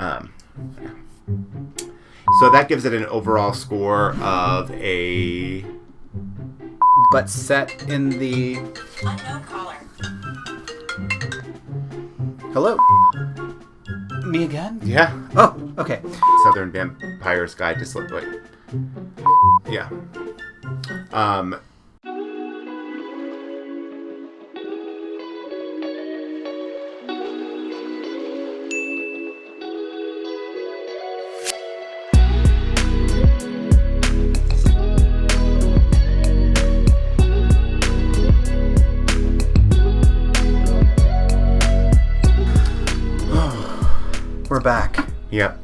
Yeah. So that gives it an overall score of a... But set in the... Unknown caller. Hello? Me again? Yeah. Oh, okay. Southern Vampire's Guide to Slipway. Yeah. We're back. Yep.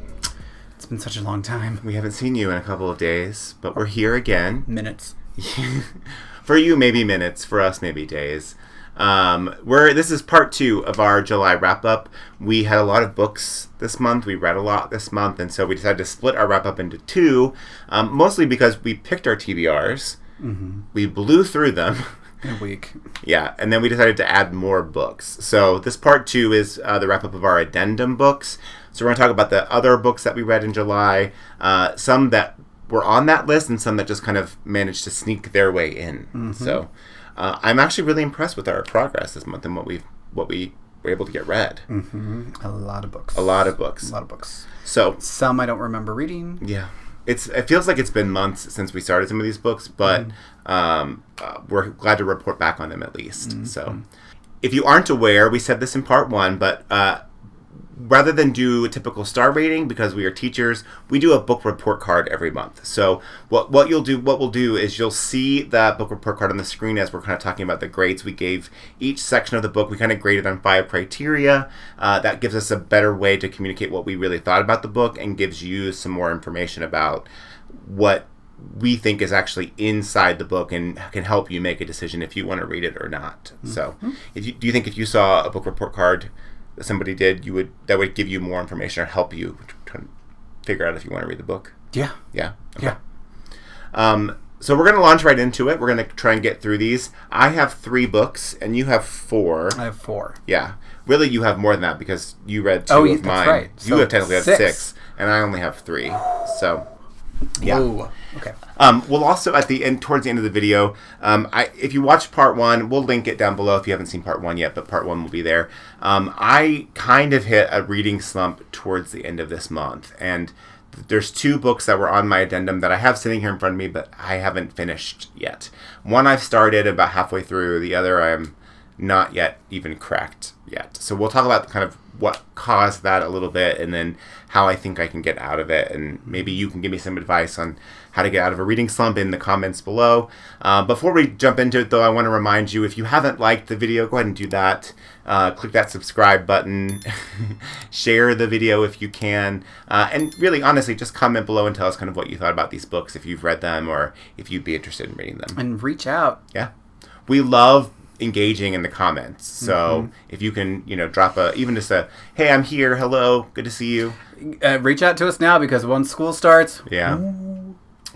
It's been such a long time. We haven't seen you in a couple of days, but we're here again. Minutes. For you, maybe minutes. For us, maybe days. This is part 2 of our July wrap-up. We had a lot of books this month. We read a lot this month, and so we decided to split our wrap-up into 2, mostly because we picked our TBRs. Mm-hmm. We blew through them. In a week. Yeah, and then we decided to add more books. So this part 2 is the wrap-up of our addendum books. So we're going to talk about the other books that we read in July, some that were on that list and some that just kind of managed to sneak their way in. Mm-hmm. So I'm actually really impressed with our progress this month and what we were able to get read. Mm-hmm. A lot of books. A lot of books. So some I don't remember reading. Yeah. It feels like it's been months since we started some of these books, but we're glad to report back on them at least. Mm-hmm. So, if you aren't aware, we said this in part 1, but rather than do a typical star rating, because we are teachers, we do a book report card every month. So what we'll do is you'll see that book report card on the screen as we're kind of talking about the grades we gave each section of the book. We kind of graded on 5 criteria. That gives us a better way to communicate what we really thought about the book and gives you some more information about what we think is actually inside the book and can help you make a decision if you want to read it or not. Mm-hmm. So do you think if you saw a book report card that somebody did, that would give you more information or help you try to figure out if you want to read the book? Yeah. Yeah? Okay. Yeah. So we're going to launch right into it. We're going to try and get through these. I have 3 books, and you have 4. I have 4. Yeah. Really, you have more than that because you read 2 of mine. That's right. You have technically 6, and I only have 3. So... yeah. Ooh, okay. We'll also towards the end of the video, if you watch part 1, we'll link it down below if you haven't seen part 1 yet, but part 1 will be there. I kind of hit a reading slump towards the end of this month, and there's 2 books that were on my addendum that I have sitting here in front of me, but I haven't finished yet. One I've started about halfway through, the other I am not yet even cracked yet. So we'll talk about kind of what caused that a little bit, and then how I think I can get out of it, and maybe you can give me some advice on how to get out of a reading slump in the comments below. Before we jump into it, though, I want to remind you, if you haven't liked the video, go ahead and do that. Click that subscribe button. Share the video if you can. And really, honestly, just comment below and tell us kind of what you thought about these books, if you've read them, or if you'd be interested in reading them. And reach out. Yeah. We love engaging in the comments. So if you can, drop even just a, hey, I'm here. Hello. Good to see you. Reach out to us now, because once school starts, yeah,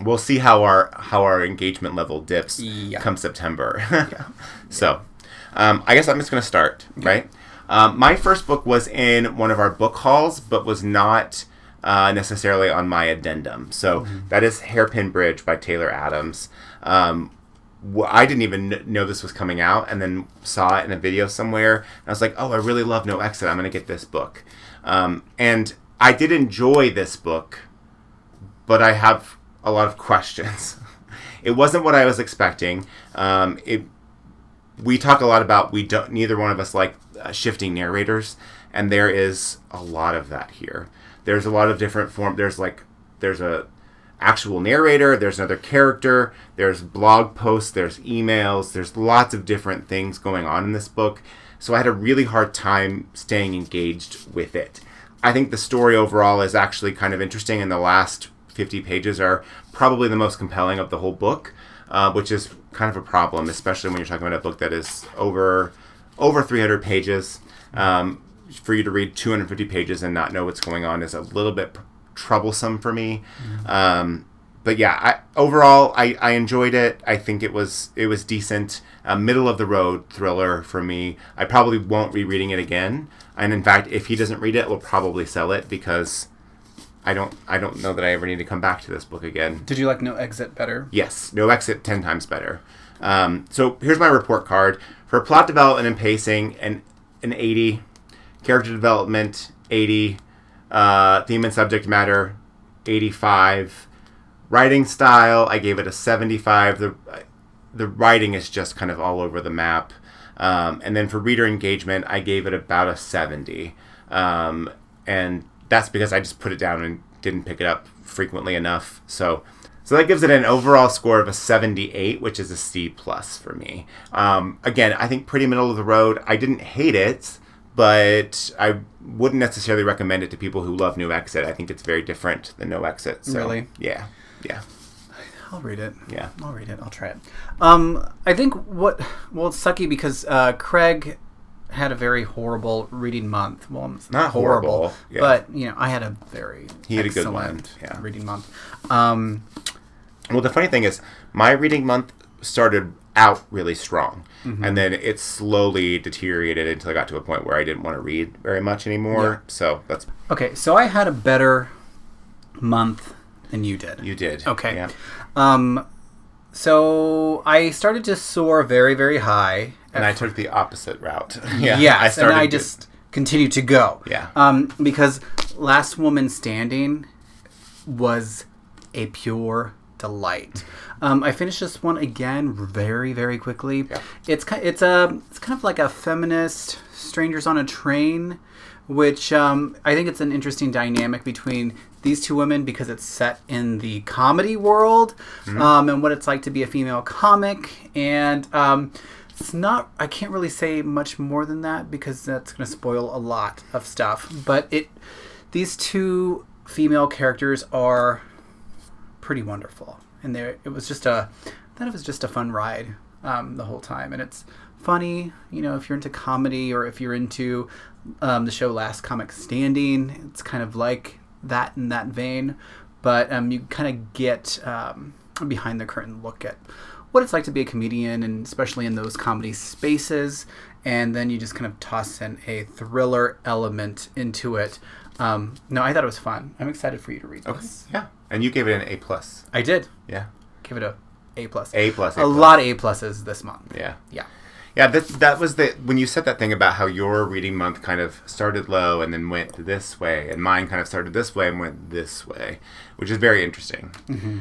we'll see how our engagement level dips come September. Yeah. So I guess I'm just going to start, right? My first book was in one of our book hauls, but was not necessarily on my addendum. So that is Hairpin Bridge by Taylor Adams. I didn't even know this was coming out, and then saw it in a video somewhere. And I was like, oh, I really love No Exit. I'm going to get this book. And I did enjoy this book, but I have a lot of questions. It wasn't what I was expecting. We talk a lot about neither one of us like shifting narrators, and there is a lot of that here. There's a lot of different form. There's a actual narrator, there's another character, there's blog posts, there's emails, there's lots of different things going on in this book. So I had a really hard time staying engaged with it. I think the story overall is actually kind of interesting, and the last 50 pages are probably the most compelling of the whole book, which is kind of a problem, especially when you're talking about a book that is over 300 pages. For you to read 250 pages and not know what's going on is a little bit troublesome for me. But yeah, overall, I enjoyed it. I think it was decent. Middle of the road thriller for me. I probably won't be reading it again. And in fact, if he doesn't read it, we'll probably sell it because I don't know that I ever need to come back to this book again. Did you like No Exit better? Yes, No Exit 10 times better. So here's my report card. For plot development and pacing, an 80. Character development, 80. Theme and subject matter, 85. Writing style, I gave it a 75. The writing is just kind of all over the map. And then for reader engagement, I gave it about a 70. And that's because I just put it down and didn't pick it up frequently enough. So that gives it an overall score of a 78, which is a C plus for me. Again, I think pretty middle of the road. I didn't hate it, but I wouldn't necessarily recommend it to people who love No Exit. I think it's very different than No Exit. So, really? Yeah. I'll read it. Yeah. I'll read it. I'll try it. I think it's sucky because Craig had a very horrible reading month. Well, it's not horrible, yeah. But I had a very a good one. Reading month. Well, the funny thing is, my reading month started out really strong, and then it slowly deteriorated until I got to a point where I didn't want to read very much anymore. Yeah. So that's okay. So I had a better month than you did. You did. Okay. Yeah. So I started to soar very, very high. And I took the opposite route. Yes, and I just continued to go. Yeah. Because Last Woman Standing was a pure delight. I finished this one again very, very quickly. Yeah. It's kind of like a feminist Strangers on a Train, which I think it's an interesting dynamic between these two women because it's set in the comedy world, and what it's like to be a female comic. And it's not, I can't really say much more than that because that's going to spoil a lot of stuff. But these two female characters are pretty wonderful, and it was just a fun ride the whole time, and it's funny, if you're into comedy or if you're into the show Last Comic Standing. It's kind of like that in that vein, but you kind of get a behind the curtain look at what it's like to be a comedian, and especially in those comedy spaces, and then you just kind of toss in a thriller element into it. No, I thought it was fun. I'm excited for you to read this. Yeah. And you gave it an A plus. I did. Yeah. Give it a A plus. A plus. A lot of A pluses this month. Yeah. Yeah. Yeah, that was when you said that thing about how your reading month kind of started low and then went this way, and mine kind of started this way and went this way, which is very interesting. Mm-hmm.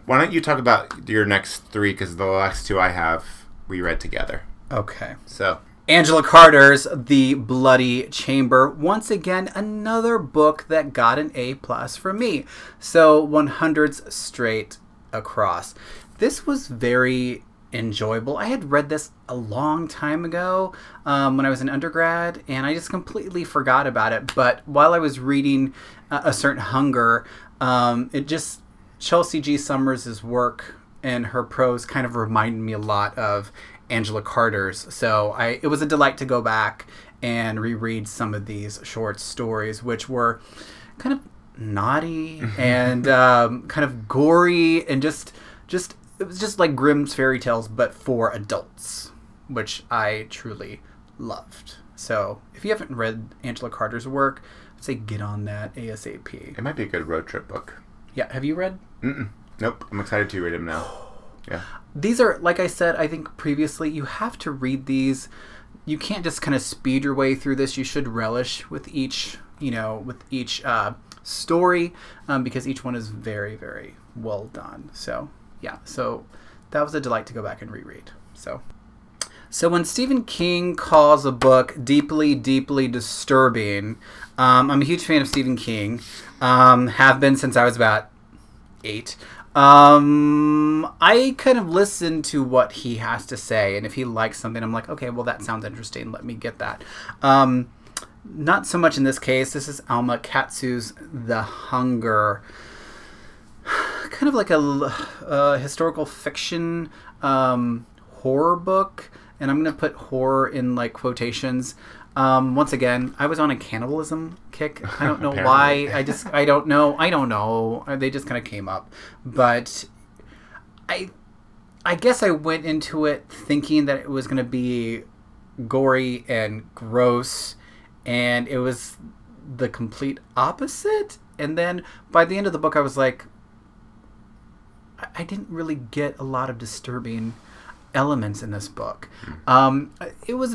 Why don't you talk about your next three, because the last two I have we read together. Okay. So Angela Carter's The Bloody Chamber. Once again, another book that got an A plus for me. So 100s straight across. This was very enjoyable. I had read this a long time ago when I was an undergrad, and I just completely forgot about it. But while I was reading A Certain Hunger, Chelsea G. Summers' work and her prose kind of reminded me a lot of Angela Carter's. So it was a delight to go back and reread some of these short stories, which were kind of naughty and kind of gory, and just it was just like Grimm's fairy tales, but for adults, which I truly loved. So if you haven't read Angela Carter's work, I'd say get on that ASAP. It might be a good road trip book. Yeah. Have you read? Nope. I'm excited to read them now. Yeah. These are, like I said, I think previously, you have to read these. You can't just kind of speed your way through this. You should relish with each story, because each one is very, very well done. So, yeah. So that was a delight to go back and reread. So when Stephen King calls a book deeply, deeply disturbing, I'm a huge fan of Stephen King. Have been since I was about 8. I kind of listen to what he has to say, and if he likes something, I'm like, okay, well, that sounds interesting. Let me get that. Not so much in this case. This is Alma Katsu's The Hunger. Kind of like a historical fiction horror book, and I'm going to put horror in like quotations. Once again, I was on a cannibalism kick. I don't know why. I don't know. They just kind of came up. But I guess I went into it thinking that it was going to be gory and gross, and it was the complete opposite. And then by the end of the book, I was like, I didn't really get a lot of disturbing elements in this book. It was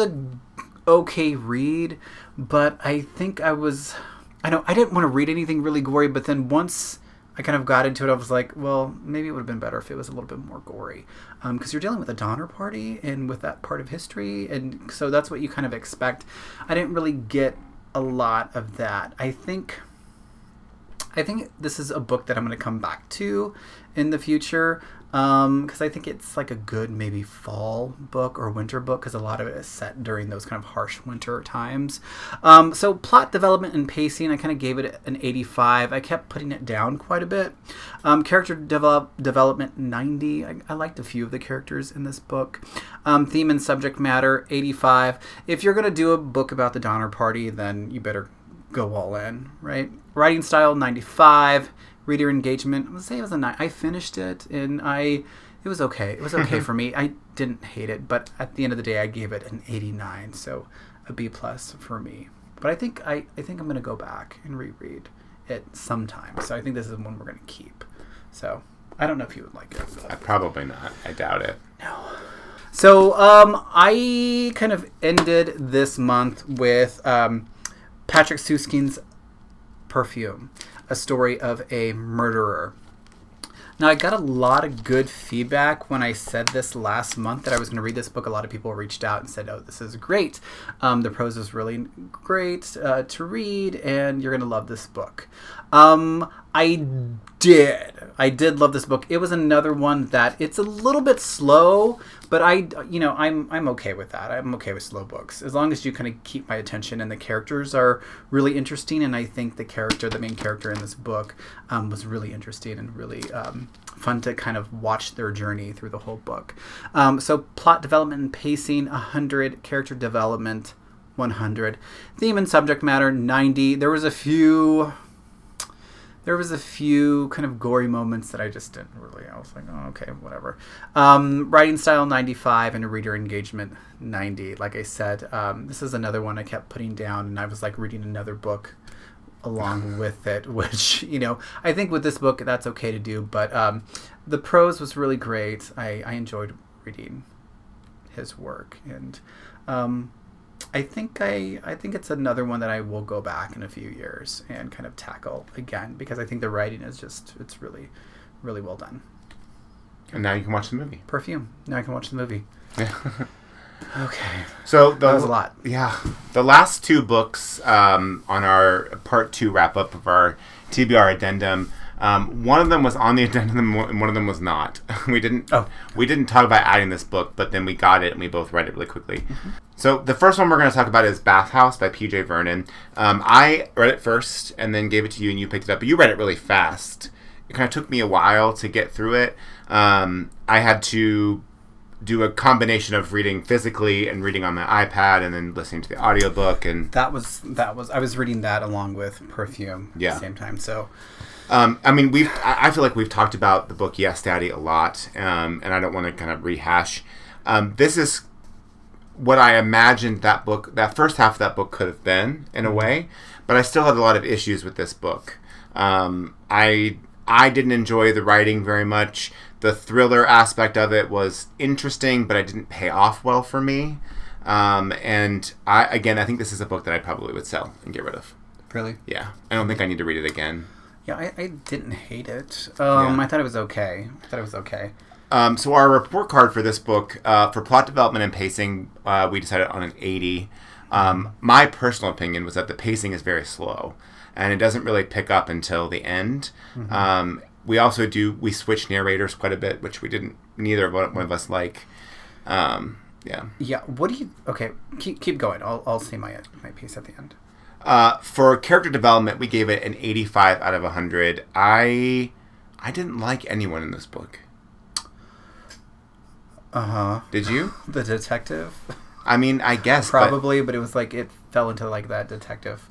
a okay read, but I think I didn't want to read anything really gory, but then once I kind of got into it, I was like, well, maybe it would have been better if it was a little bit more gory, because you're dealing with a Donner Party and with that part of history, and so that's what you kind of expect. I didn't really get a lot of that. I think this is a book that I'm going to come back to in the future, because I think it's like a good maybe fall book or winter book, because a lot of it is set during those kind of harsh winter times. So plot development and pacing, I kind of gave it an 85. I kept putting it down quite a bit. Character development, 90. I liked a few of the characters in this book. Theme and subject matter, 85. If you're going to do a book about the Donner Party, then you better go all in, right? Writing style, 95. Reader engagement, let's say it was a 9. I finished it, and it was okay. It was okay for me. I didn't hate it, but at the end of the day, I gave it an 89, so a B+ for me. But I think I'm going to go back and reread it sometime. So I think this is one we're going to keep. So I don't know if you would like it. Probably not. I doubt it. No. So I kind of ended this month with Patrick Suskind's Perfume, a story of a murderer. Now, I got a lot of good feedback when I said this last month that I was going to read this book. A lot of people reached out and said, oh, this is great. The prose is really great to read, and you're going to love this book. I did love this book. It was another one that it's a little bit slow, but I'm okay with that. I'm okay with slow books as long as you kind of keep my attention, and the characters are really interesting. And I think the main character in this book was really interesting and really fun to kind of watch their journey through the whole book. So plot development and pacing, 100. Character development, 100. Theme and subject matter, 90. There was a few kind of gory moments that I just didn't really. I was like, oh, okay, whatever. Writing style, 95, and reader engagement, 90. Like I said, this is another one I kept putting down, and I was like reading another book along with it, which, I think with this book, that's okay to do. But the prose was really great. I enjoyed reading his work, and I think it's another one that I will go back in a few years and kind of tackle again, because I think the writing is it's really, really well done. And now you can watch the movie. Perfume. Now I can watch the movie. Yeah. Okay. So that was a lot. Yeah. The last two books on our part 2 wrap up of our TBR addendum. One of them was on the addendum, and one of them was not. We didn't talk about adding this book, but then we got it, and we both read it really quickly. Mm-hmm. So the first one we're going to talk about is Bathhouse by P.J. Vernon. I read it first, and then gave it to you, and you picked it up. But you read it really fast. It kind of took me a while to get through it. I had to do a combination of reading physically and reading on my iPad, and then listening to the audiobook. And that was. I was reading that along with Perfume at the same time. So. I feel like we've talked about the book Yes, Daddy a lot, and I don't want to kind of rehash. This is what I imagined that first half of that book could have been, in a way, but I still had a lot of issues with this book. I didn't enjoy the writing very much. The thriller aspect of it was interesting, but it didn't pay off well for me. And I think this is a book that I probably would sell and get rid of. Really? Yeah. I don't think I need to read it again. Yeah, I didn't hate it. I thought it was okay. So our report card for this book, for plot development and pacing, we decided on an 80. My personal opinion was that the pacing is very slow, and it doesn't really pick up until the end. Mm-hmm. We switch narrators quite a bit, which neither one of us like. Yeah. What do you? Okay, keep going. I'll see my piece at the end. For character development, we gave it an 85 out of 100. I didn't like anyone in this book. Uh-huh. Did you? The detective? I mean, I guess. Probably, but it was like it fell into like that detective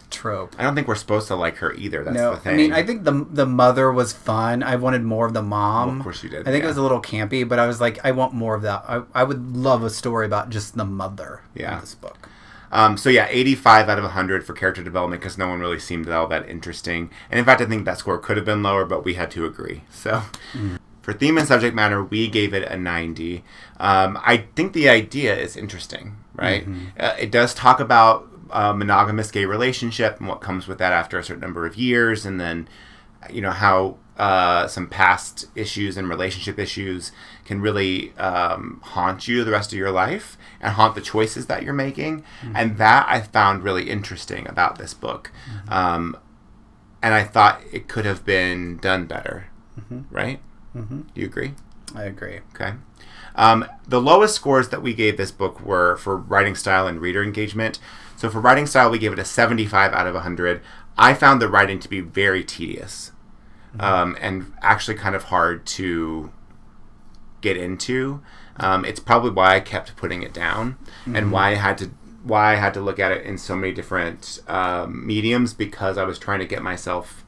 trope. I don't think we're supposed to like her either. That's the thing. I mean, I think the mother was fun. I wanted more of the mom. Well, of course you did. I think it was a little campy, but I was like, I want more of that. I would love a story about just the mother in this book. So yeah, 85 out of 100 for character development because no one really seemed all that interesting. And in fact, I think that score could have been lower, but we had to agree. So for theme and subject matter, we gave it a 90. I think the idea is interesting, right? It does talk about monogamous gay relationship and what comes with that after a certain number of years, and then how some past issues and relationship issues can really haunt you the rest of your life and haunt the choices that you're making. And that I found really interesting about this book. And I thought it could have been done better, right? Do you agree? I agree. Okay. The lowest scores that we gave this book were for writing style and reader engagement. So for writing style, we gave it a 75 out of 100. I found the writing to be very tedious and actually kind of hard to get into. It's probably why I kept putting it down and why I had to look at it in so many different mediums, because I was trying to get myself,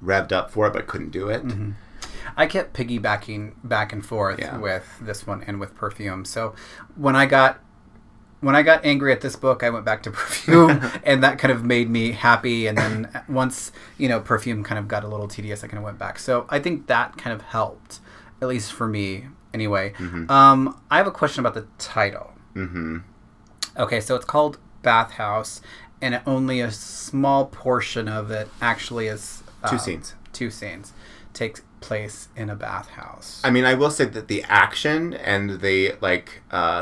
revved up for it, but couldn't do it. I kept piggybacking back and forth with this one and with Perfume. So when I got angry at this book, I went back to Perfume, and that kind of made me happy. And then once Perfume kind of got a little tedious, I kind of went back. So I think that kind of helped, at least for me, anyway. I have a question about the title. Okay, so it's called Bath House, and only a small portion of it actually is two scenes takes place in a bathhouse. I mean, I will say that the action and the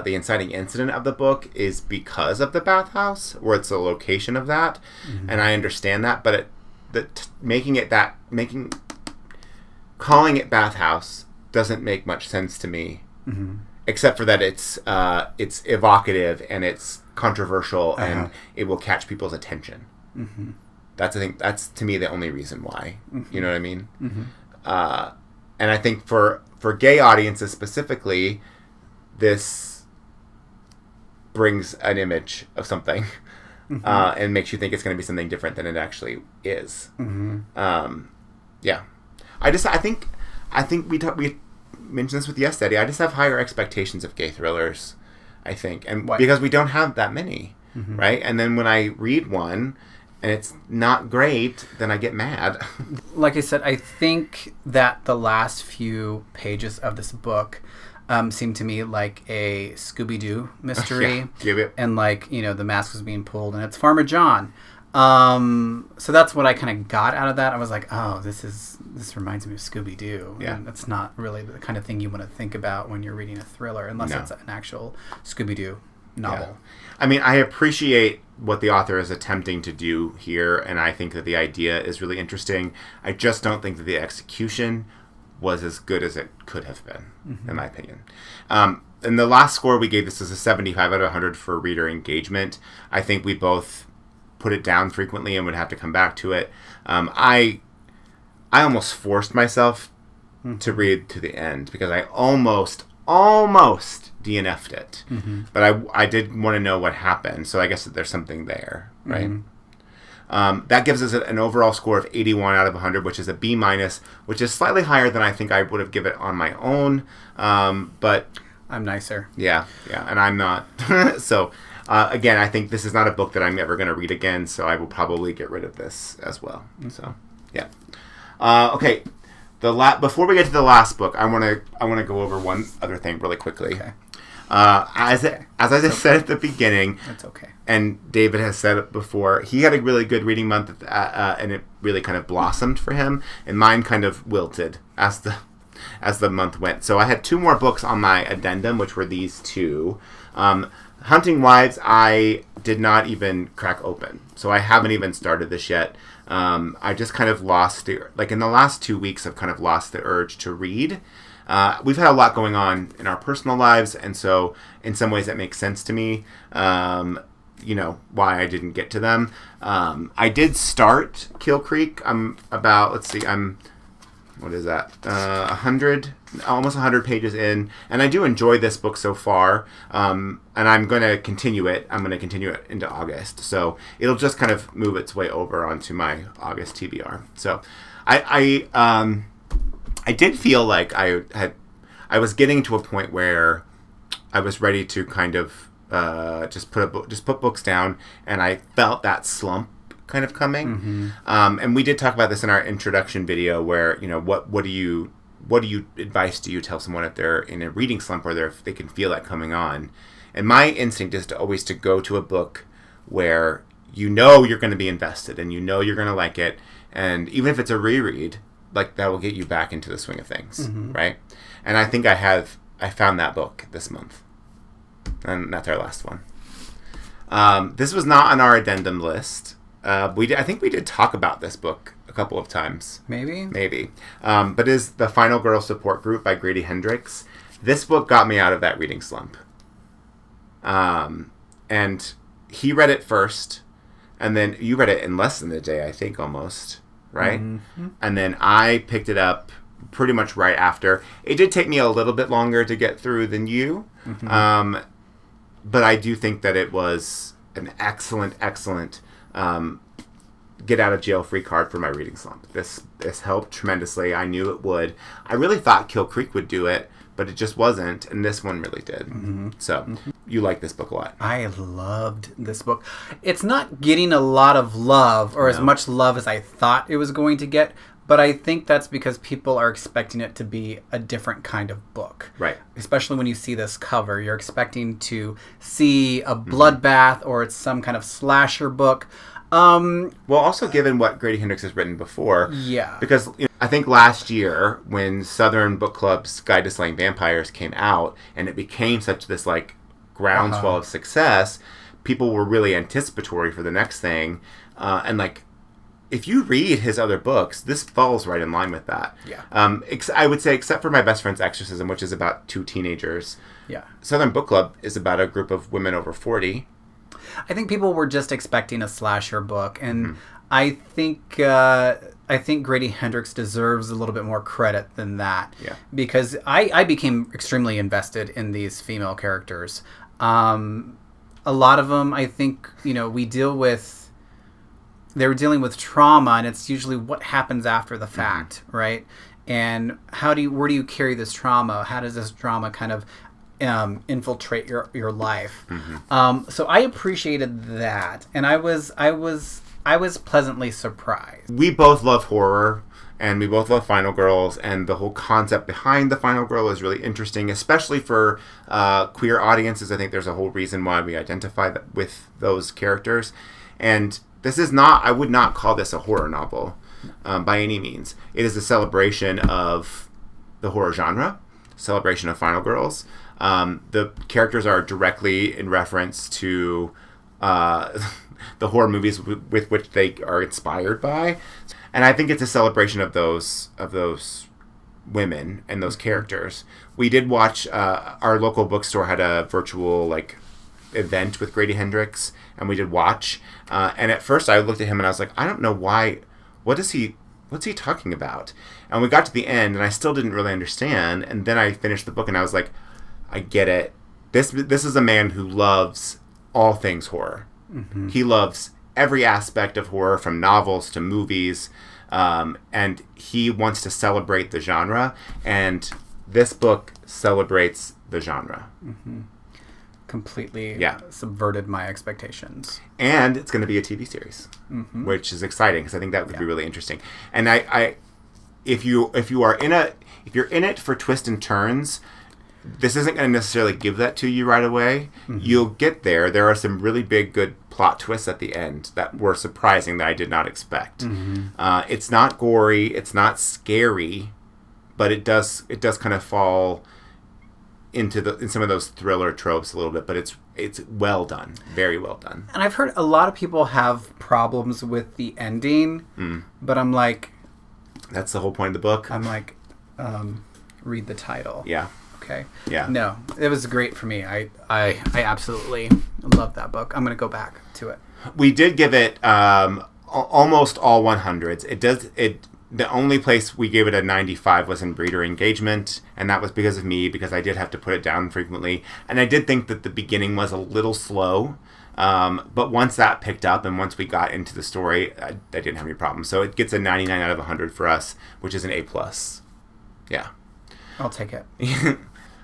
inciting incident of the book is because of the bathhouse, where it's a location of that, and I understand that. But calling it bathhouse doesn't make much sense to me, except for that it's evocative and it's controversial and it will catch people's attention. That's to me the only reason why. You know what I mean? And I think for gay audiences specifically, this brings an image of something and makes you think it's going to be something different than it actually is. Yeah, I think we mentioned this with Yes Daddy. I just have higher expectations of gay thrillers, I think, and because we don't have that many, right? And then when I read one and it's not great, then I get mad. Like I said, I think that the last few pages of this book seem to me like a Scooby-Doo mystery. And the mask was being pulled and it's Farmer John. So that's what I kind of got out of that. I was like, oh, this reminds me of Scooby-Doo. Yeah. And that's not really the kind of thing you want to think about when you're reading a thriller, unless it's an actual Scooby-Doo novel. Yeah. I mean, I appreciate what the author is attempting to do here, and I think that the idea is really interesting. I just don't think that the execution was as good as it could have been, in my opinion. And the last score we gave this is a 75 out of 100 for reader engagement. I think we both put it down frequently and would have to come back to it. I almost forced myself to read to the end because I almost DNF'd it. But I did want to know what happened, so I guess that there's something there, right? That gives us an overall score of 81 out of 100, which is a B-, which is slightly higher than I think I would have given it on my own. But I'm nicer. Yeah, and I'm not. So, again, I think this is not a book that I'm ever going to read again, so I will probably get rid of this as well. So, yeah. Okay. Before we get to the last book, I want to go over one other thing really quickly. Okay. As I just said at the beginning, that's okay. And David has said it before, he had a really good reading month, and it really kind of blossomed for him, and mine kind of wilted as the month went. So I had two more books on my addendum, which were these two. Hunting Wives, I did not even crack open, so I haven't even started this yet. I just kind of lost in the last 2 weeks, I've kind of lost the urge to read. We've had a lot going on in our personal lives, and so in some ways that makes sense to me, why I didn't get to them. I did start Kill Creek. I'm what is that? 100, almost 100 pages in, and I do enjoy this book so far. And I'm going to continue it. I'm going to continue it into August, so it'll just kind of move its way over onto my August TBR. So, I did feel like I was getting to a point where I was ready to kind of just put books down, and I felt that slump kind of coming. And we did talk about this in our introduction video, where what advice do you tell someone if they're in a reading slump or if they can feel that coming on? And my instinct is to always to go to a book where you're going to be invested and you're going to like it, and even if it's a reread, like that will get you back into the swing of things, right? And I think I found that book this month, and that's our last one. This was not on our addendum list. I think we did talk about this book a couple of times. Maybe. But is The Final Girl Support Group by Grady Hendrix. This book got me out of that reading slump. And he read it first, and then you read it in less than a day, I think, almost, right? And then I picked it up pretty much right after. It did take me a little bit longer to get through than you, but I do think that it was an excellent get out of jail free card for my reading slump. This helped tremendously. I knew it would. I really thought Kill Creek would do it, but it just wasn't, and this one really did. So you like this book a lot. I loved this book. It's not getting a lot of love, or as much love as I thought it was going to get, but I think that's because people are expecting it to be a different kind of book. Right. Especially when you see this cover. You're expecting to see a bloodbath, or it's some kind of slasher book. Well, also given what Grady Hendrix has written before. Yeah. Because I think last year, when Southern Book Club's Guide to Slaying Vampires came out, and it became such this like groundswell of success, people were really anticipatory for the next thing. And like, if you read his other books, this falls right in line with that. Yeah. I would say, except for My Best Friend's Exorcism, which is about two teenagers. Yeah. Southern Book Club is about a group of women over 40. I think people were just expecting a slasher book, and I think Grady Hendrix deserves a little bit more credit than that. Yeah. Because I became extremely invested in these female characters. A lot of them, I think, they were dealing with trauma, and it's usually what happens after the fact, right? And where do you carry this trauma? How does this trauma kind of infiltrate your life? So I appreciated that, and I was pleasantly surprised. We both love horror, and we both love Final Girls, and the whole concept behind the Final Girl is really interesting, especially for queer audiences. I think there's a whole reason why we identify with those characters, and this is not, I would not call this a horror novel by any means. It is a celebration of the horror genre, celebration of Final Girls. The characters are directly in reference to the horror movies with which they are inspired by, and I think it's a celebration of those women and those characters. We did watch, our local bookstore had a virtual event with Grady Hendrix, and we did watch. And at first, I looked at him and I was like, I don't know why. What's he talking about? And we got to the end, and I still didn't really understand. And then I finished the book, and I was like, I get it. This is a man who loves all things horror. He loves every aspect of horror, from novels to movies, and he wants to celebrate the genre. And this book celebrates the genre. Completely subverted my expectations. And it's going to be a TV series, which is exciting, because I think that would be really interesting. And if you're in it for twists and turns, this isn't going to necessarily give that to you right away. You'll get there. There are some really big, good plot twists at the end that were surprising, that I did not expect. It's not gory, it's not scary, but it does kind of fall in some of those thriller tropes a little bit, but it's well done, very well done. And I've heard a lot of people have problems with the ending, but I'm like, that's the whole point of the book. I'm like, read the title. Yeah. Okay. Yeah. No, it was great for me. I absolutely love that book. I'm going to go back to it. We did give it almost all 100s. The only place we gave it a 95 was in breeder engagement, and that was because of me, because I did have to put it down frequently. And I did think that the beginning was a little slow, but once that picked up and once we got into the story, I didn't have any problems. So it gets a 99 out of 100 for us, which is an A+. Yeah. I'll take it.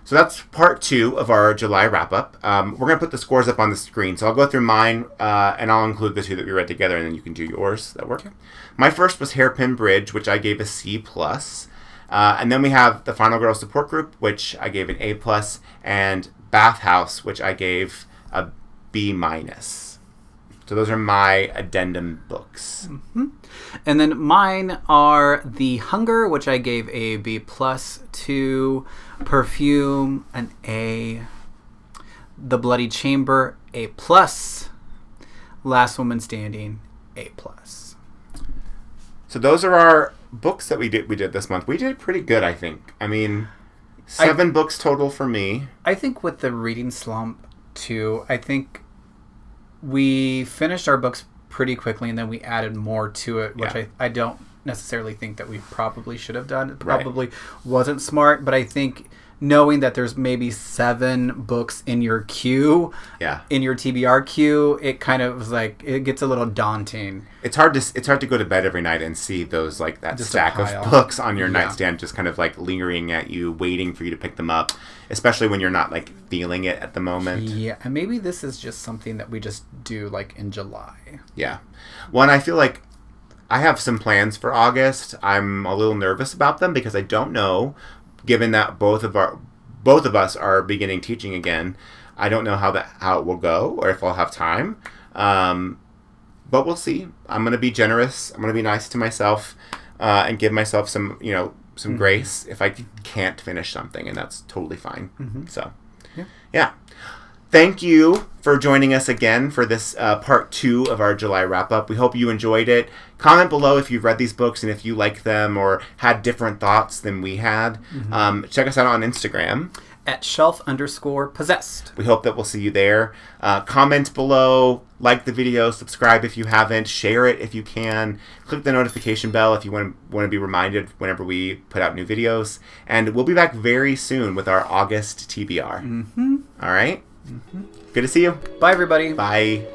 So that's part 2 of our July wrap-up. We're going to put the scores up on the screen. So I'll go through mine, and I'll include the 2 that we read together, and then you can do yours. That work? Okay. My first was Hairpin Bridge, which I gave a C+. And then we have the Final Girl Support Group, which I gave an A+, and Bathhouse, which I gave a B-. So those are my addendum books. Mm-hmm. And then mine are The Hunger, which I gave a B+ to, Perfume, an A, The Bloody Chamber, A+, Last Woman Standing, A+. So those are our books that we did this month. We did pretty good, I think. I mean, 7 books total for me. I think with the reading slump, too, I think we finished our books pretty quickly, and then we added more to it, which I don't necessarily think that we probably should have done. It probably wasn't smart, but I think knowing that there's maybe 7 books in your queue, in your TBR queue, it kind of was like, it gets a little daunting. It's hard to go to bed every night and see those, like, that just stack of books on your nightstand just kind of like lingering at you, waiting for you to pick them up, especially when you're not like feeling it at the moment. Yeah, and maybe this is just something that we just do like in July. Yeah. Well, and I feel like I have some plans for August. I'm a little nervous about them because I don't know, given that both of us are beginning teaching again. I don't know how it will go or if I'll have time. But we'll see. I'm going to be generous. I'm going to be nice to myself and give myself some grace if I can't finish something, and that's totally fine. Mm-hmm. So, yeah. Thank you for joining us again for this part 2 of our July wrap-up. We hope you enjoyed it. Comment below if you've read these books and if you like them or had different thoughts than we had. Mm-hmm. Check us out on Instagram. At @shelf_possessed. We hope that we'll see you there. Comment below, like the video, subscribe if you haven't, share it if you can, click the notification bell if you want to be reminded whenever we put out new videos. And we'll be back very soon with our August TBR. Mm-hmm. All right? Mm-hmm. Good to see you. Bye, everybody. Bye.